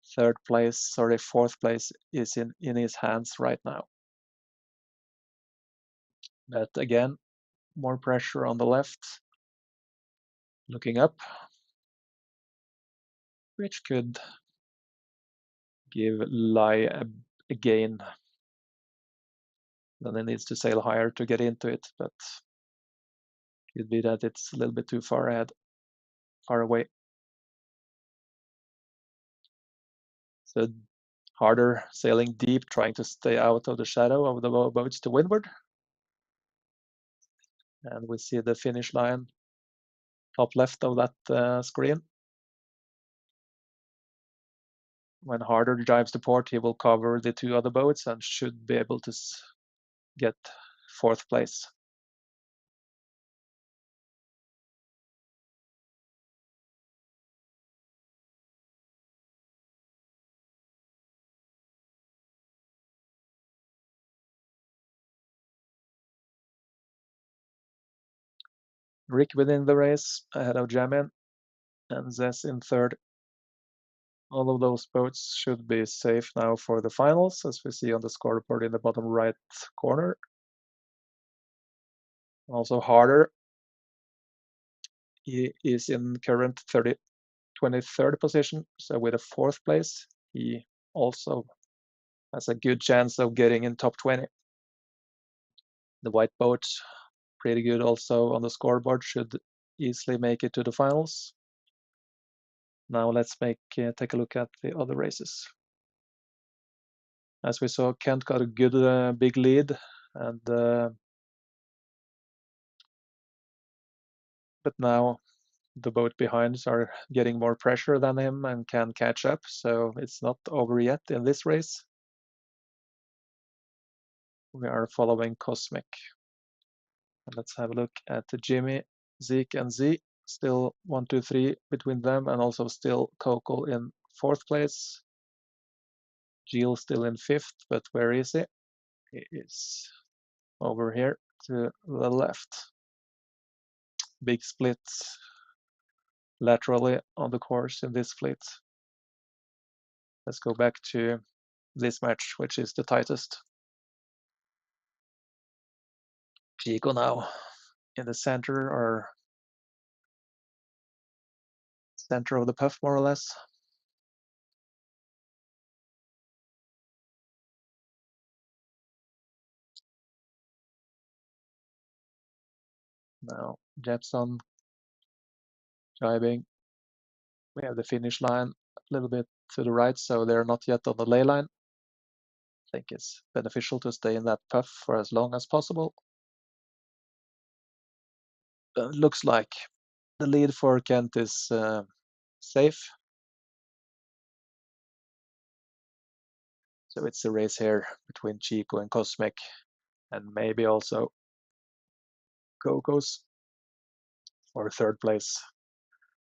fourth place is in his hands right now. But again, more pressure on the left. Looking up, which could give Lai a gain. Then it needs to sail higher to get into it, but could be that it's a little bit too far ahead, far away. So harder sailing deep, trying to stay out of the shadow of the boats to windward. And we see the finish line top left of that screen. When Harder drives to port, he will cover the two other boats and should be able to get fourth place. Rick within the race ahead of Jamin and Zess in third. All of those boats should be safe now for the finals, as we see on the scoreboard in the bottom right corner. Also Harder, he is in current 23rd position, so with a fourth place, he also has a good chance of getting in top 20. The white boat, pretty good also on the scoreboard, should easily make it to the finals. Now let's take a look at the other races. As we saw, Kent got a good big lead, and but now the boat behind are getting more pressure than him and can catch up, so it's not over yet in this race. We are following Cosmic. And let's have a look at Jimmy, Zeke, and Z. Still 1, 2, 3 between them, and also still Coco in fourth place. Jill still in fifth, but where is he? He is over here to the left. Big split laterally on the course in this fleet. Let's go back to this match, which is the tightest. Chico now in the center, or center of the puff, more or less. Now Jetson driving. We have the finish line a little bit to the right, so they're not yet on the ley line. I think it's beneficial to stay in that puff for as long as possible. Looks like the lead for Kent is safe. So it's a race here between Chico and Cosmic, and maybe also Cocos for third place.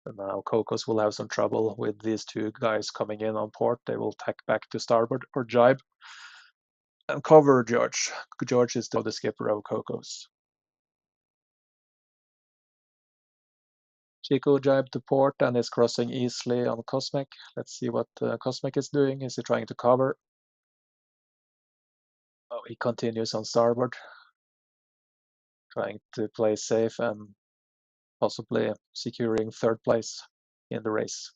And now Cocos will have some trouble with these two guys coming in on port. They will tack back to starboard or jibe and cover George. George is still the skipper of Cocos. Chico jibed to port and is crossing easily on Cosmic. Let's see what Cosmic is doing. Is he trying to cover? Oh, he continues on starboard, trying to play safe and possibly securing third place in the race.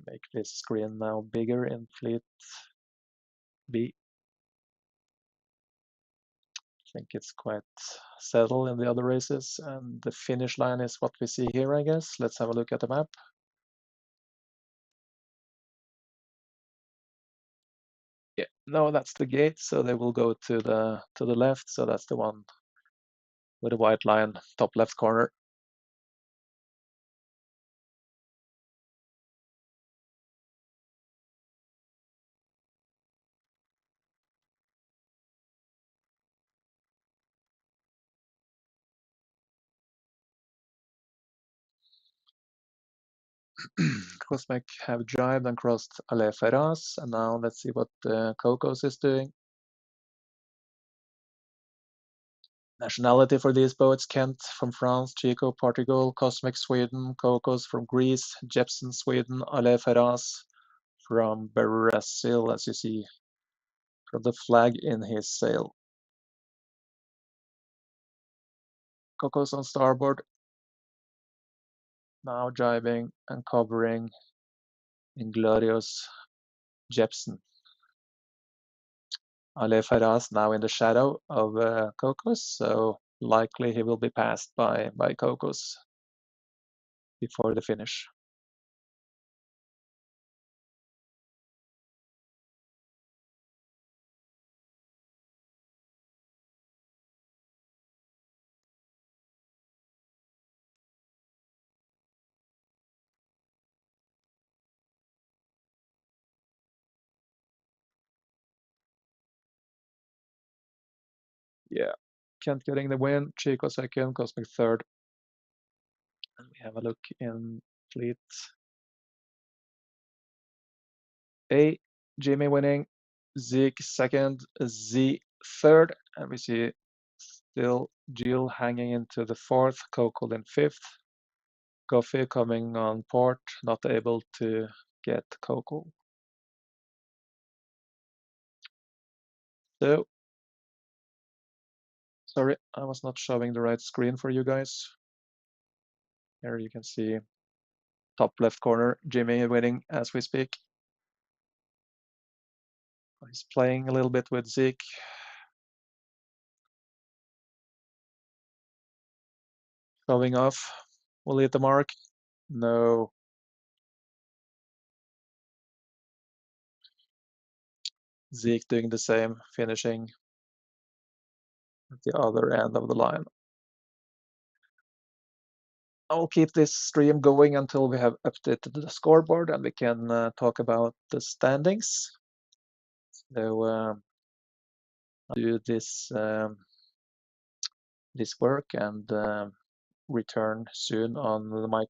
make this screen now bigger in Fleet B. I think it's quite settled in the other races, and the finish line is what we see here, I guess. Let's have a look at the map. Yeah, no, that's the gate, so they will go to the left. So that's the one with a white line, top left corner. Cosmic have jived and crossed Ale Ferraz, and now let's see what Cocos is doing. Nationality for these boats: Kent from France, Chico Portugal, Cosmic Sweden, Cocos from Greece, Jepson Sweden, Ale Ferraz from Brazil, as you see from the flag in his sail. Cocos on starboard, now jibing and covering Inglorious Jepson. Ale Ferraz now in the shadow of Cocos, so likely he will be passed by Cocos before the finish. Yeah, Kent getting the win, Chico second, Cosmic third. And we have a look in Fleet A, Jimmy winning, Zeke second, Z third, and we see still Jill hanging into the fourth, Coco in fifth. Coffee coming on port, not able to get Coco. So, sorry, I was not showing the right screen for you guys. Here you can see top left corner, Jimmy winning as we speak. He's playing a little bit with Zeke. Showing off. Will he hit the mark? No. Zeke doing the same, finishing at the other end of the line. I'll keep this stream going until we have updated the scoreboard and we can talk about the standings. So I'll do this work and return soon on the mic.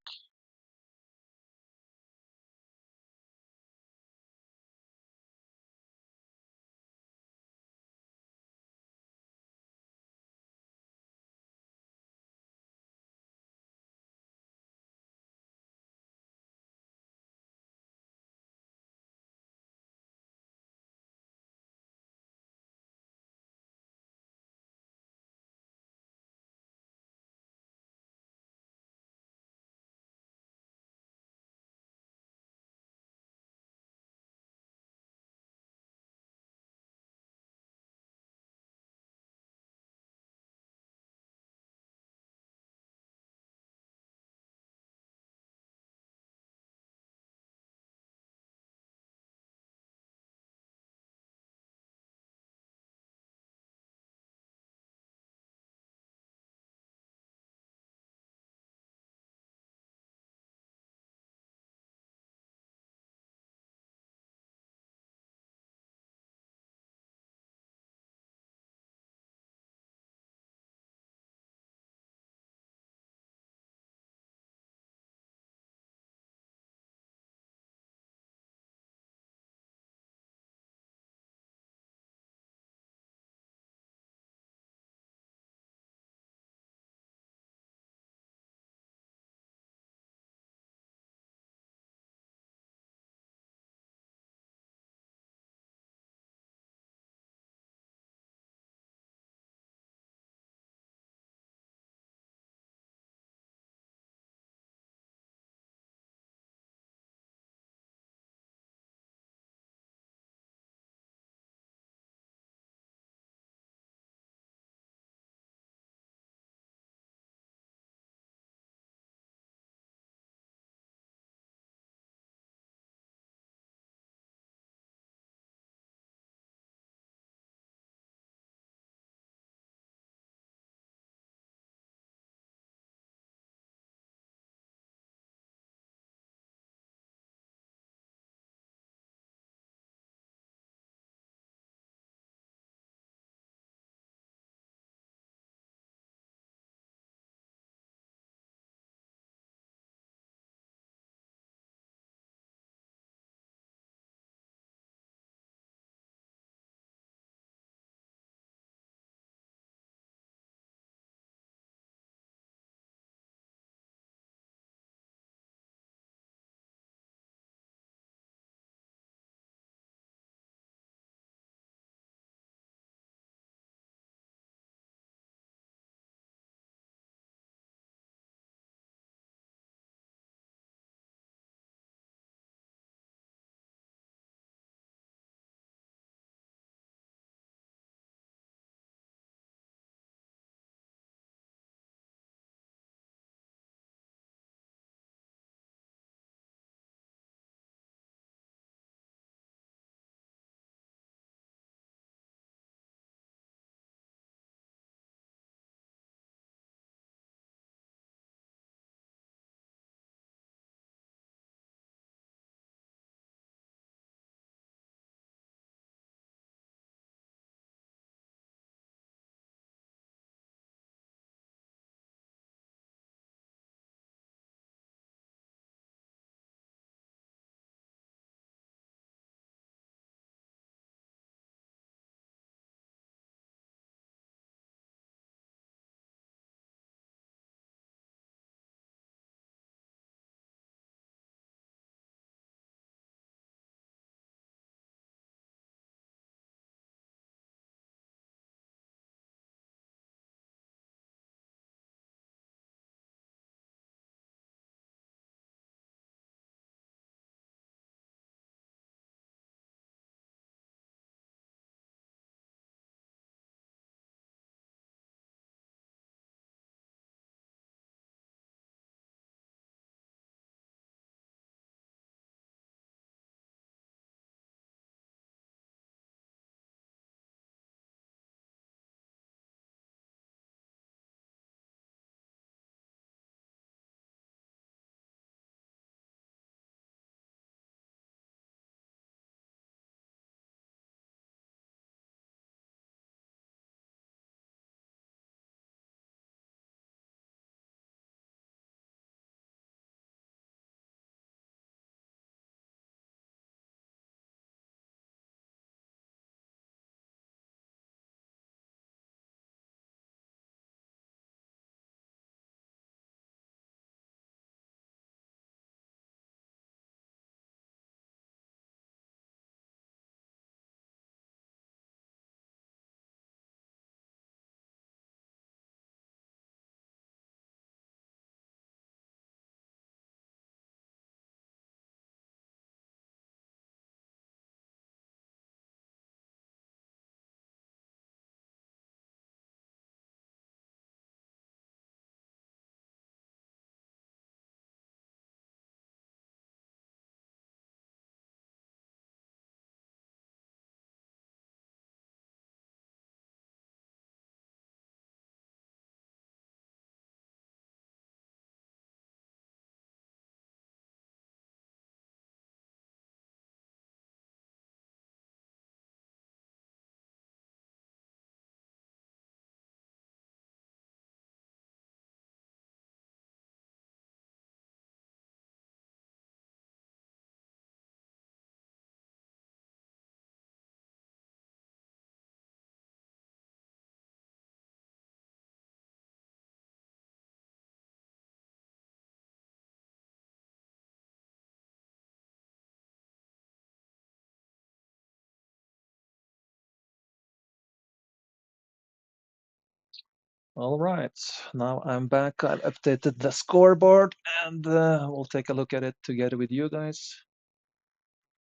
All right, now I'm back. I've updated the scoreboard and we'll take a look at it together with you guys.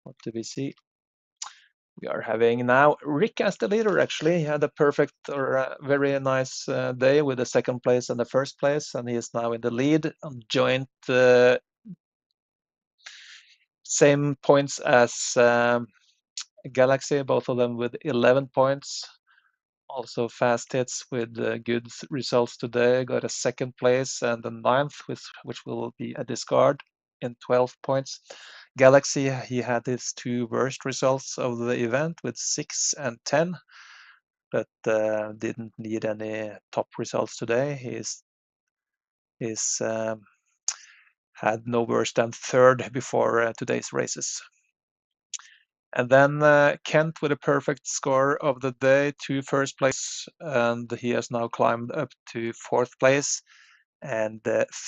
What do we see? We are having now Rick as the leader, actually. He had a perfect or a very nice day with the second place and the first place, and he is now in the lead on joint same points as Galaxy, both of them with 11 points. Also fast hits with good results today, got a second place and the ninth, which will be a discard in 12 points. Galaxy, he had his two worst results of the event with 6 and 10, but didn't need any top results today. He's had no worse than third before today's races. And then Kent with a perfect score of the day, to first place, and he has now climbed up to fourth place, and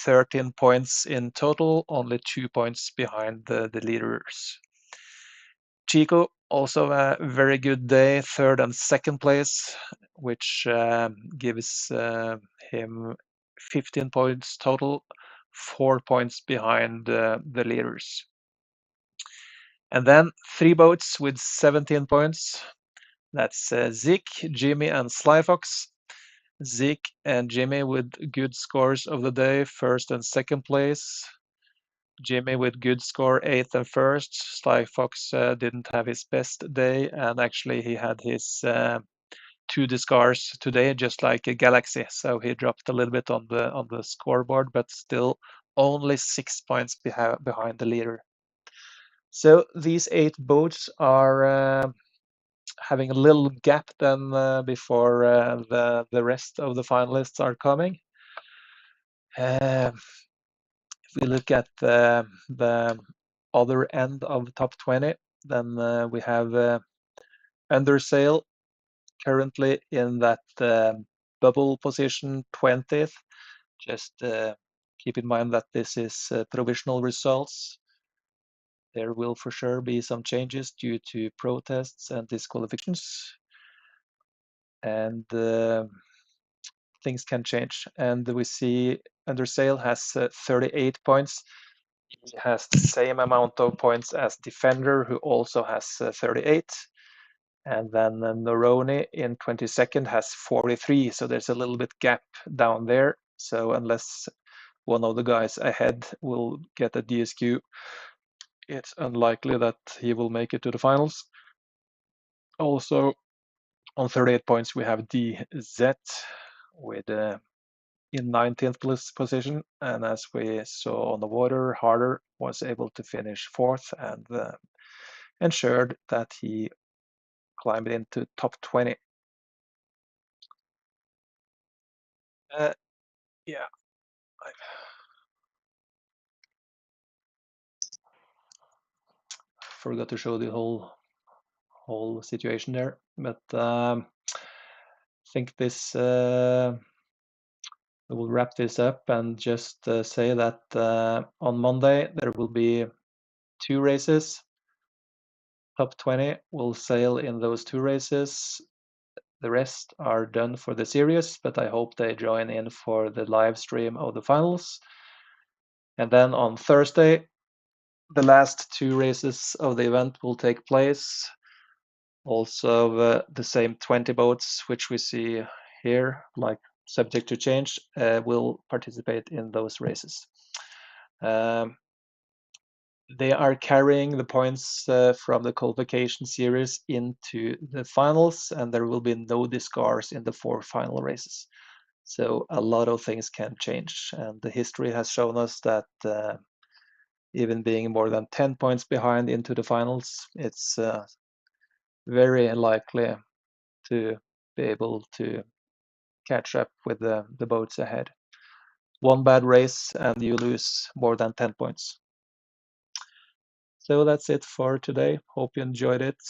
13 points in total, only 2 points behind the leaders. Chico, also a very good day, third and second place, which gives him 15 points total, 4 points behind the leaders. And then 3 boats with 17 points. That's Zik, Jimmy, and Slyfox. Zik and Jimmy with good scores of the day, first and second place. Jimmy with good score, eighth and first. Slyfox didn't have his best day, and actually he had his two discards today, just like a Galaxy. So he dropped a little bit on the scoreboard, but still only 6 points behind the leader. So these 8 boats are having a little gap then before the rest of the finalists are coming. If we look at the other end of the top 20, then we have Undersail currently in that bubble position, 20th. Just keep in mind that this is provisional results. There will for sure be some changes due to protests and disqualifications, and things can change. And we see Undersail has 38 points. He has the same amount of points as Defender, who also has 38. And then Noroni in 22nd has 43. So there's a little bit gap down there. So unless one of the guys ahead will get a DSQ, it's unlikely that he will make it to the finals. Also, on 38 points, we have DZ with in 19th position, and as we saw on the water, Harder was able to finish fourth and ensured that he climbed into top 20. Yeah, I forgot to show the whole situation there, but I think this we'll wrap this up and just say that on Monday there will be 2 races. Top 20 will sail in those 2 races. The rest are done for the series, but I hope they join in for the live stream of the finals. And then on Thursday, the last 2 races of the event will take place. Also, the same 20 boats, which we see here, like subject to change, will participate in those races. They are carrying the points from the qualification series into the finals, and there will be no discards in the 4 final races. So a lot of things can change, and the history has shown us that even being more than 10 points behind into the finals, it's very likely to be able to catch up with the boats ahead. One bad race and you lose more than 10 points. So that's it for today. Hope you enjoyed it.